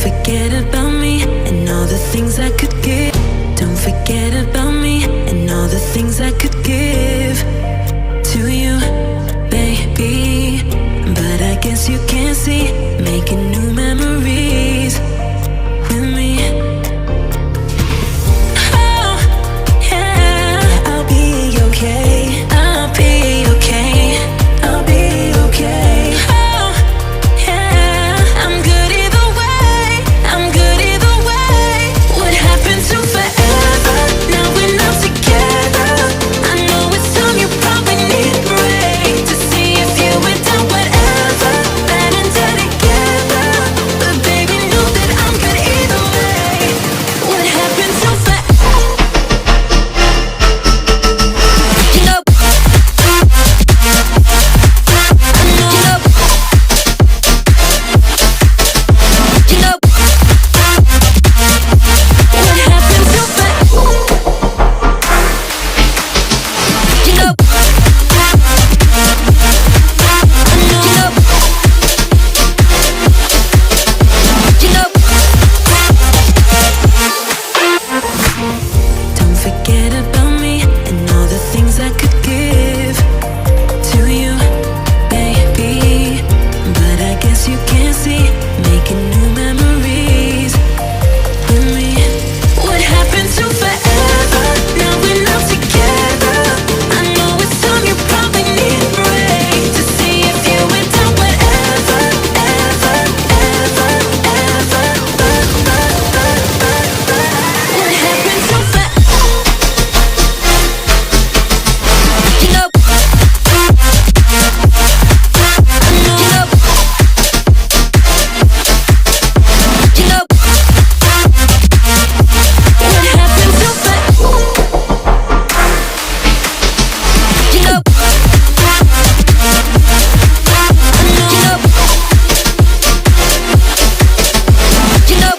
forget about me and all the things I could give. Don't forget about me and all the things I could give to you, baby. But I guess you can't see, making new memories with me. Oh, yeah, I'll be okay. I'll be okay. I'll be okay. Oh, yeah, I'm good either way. I'm good either way. What happened to forever? Now we're not together. I know it's time you probably need a break to see if you went down whatever. Bad and dead together. But baby, know that I'm good either way. What happened to forever? You know, you know, what happened to forever? You know, you know, don't forget about me and all the things I could give to you, baby. But I guess you can't see, making new memories with me. What happened to forever? Now we're not together. I know it's time you probably need a break to see if you went down whatever, ever, ever, ever. What happened to forever? You know, you know, what happened to forever? You know, you know,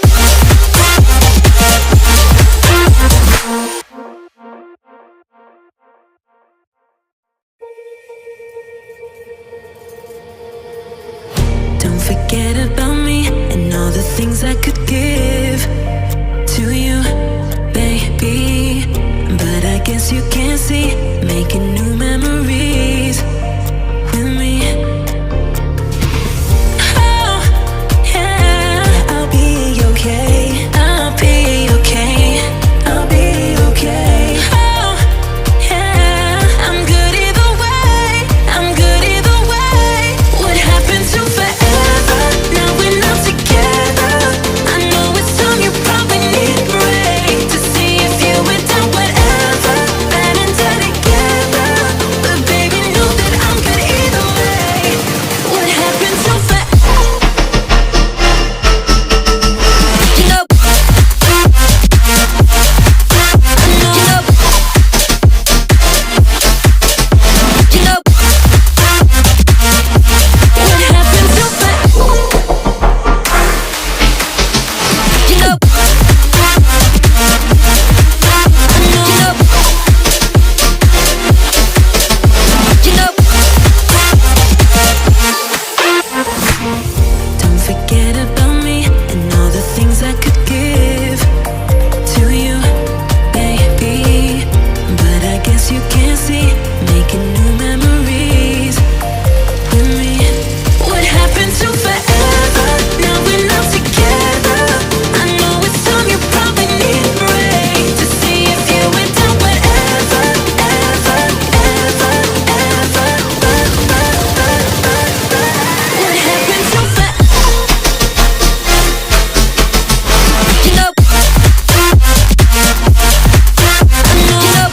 don't forget about me and all the things I could give to you, baby. But I guess you can't see, making new memories with me. Oh, yeah, I'll be okay. I'll be okay. I'll be okay. Oh, yeah, I'm good either way. I'm good either way. What happened to forever? Now we're not together. I know it's time you probably need a break to see if you went down whatever. Bad and dead together. But baby, know that I'm good either way. What happened to forever? You know, you know, you know, what happened to forever? You know, you know, you know, don't forget about me and all the things I could give to you, baby. But I guess you can't see, making new memories with me. What happened to forever? Now we're not together. I know it's time you probably need a break to see if you went down whatever, ever, ever, ever. What happened to forever? You know, you know,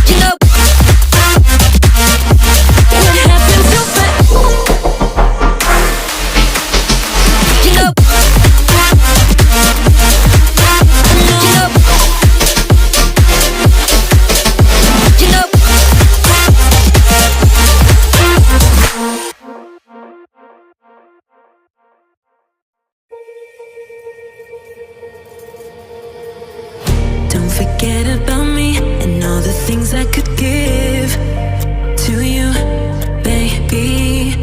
you know, what happened to forever? You know, you know, don't forget about me and all the things I could give to you, baby.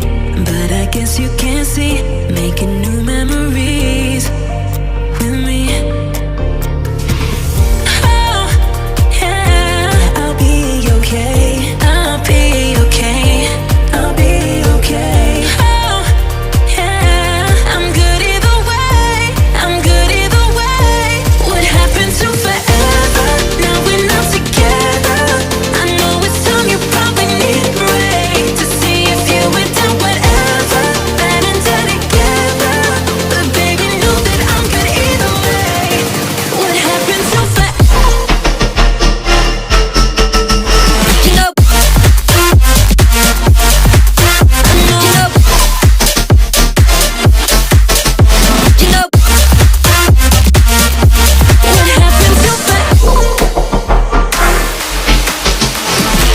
But I guess you can't see, making new memories with me. Oh, yeah, I'll be okay. I'll be okay. I'll be okay. Oh, yeah, I'm good either way. I'm good either way. What happened to forever? Now we're not together. I know it's time you probably need a break to see if you were done whatever. Bad and dead together, but baby, know that I'm good either way. What happened to forever? You know, you know, what happened to forever?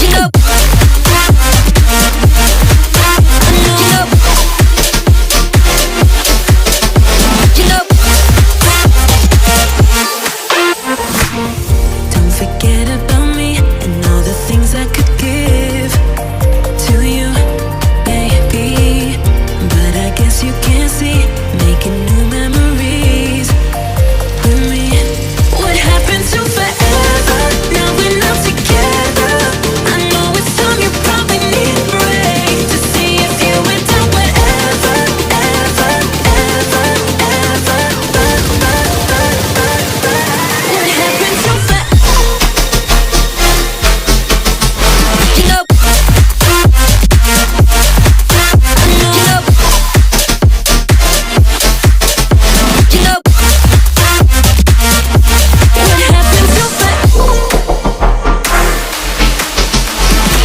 You know, you know, don't forget about me and all the things I could give to you, baby. But I guess you can't see, making new memories with me. What happened to forever? Now we're not together. I know it's time you probably need a break to see if you went done whatever, ever, ever, ever. What happened to forever? You know, you know, what happened to forever?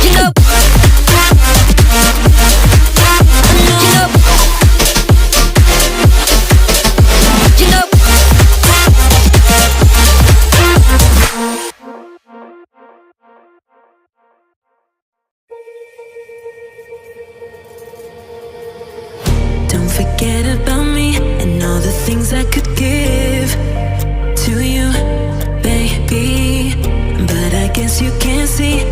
You know, you know, don't forget about me and all the things I could give to you, baby. But I guess you can't see,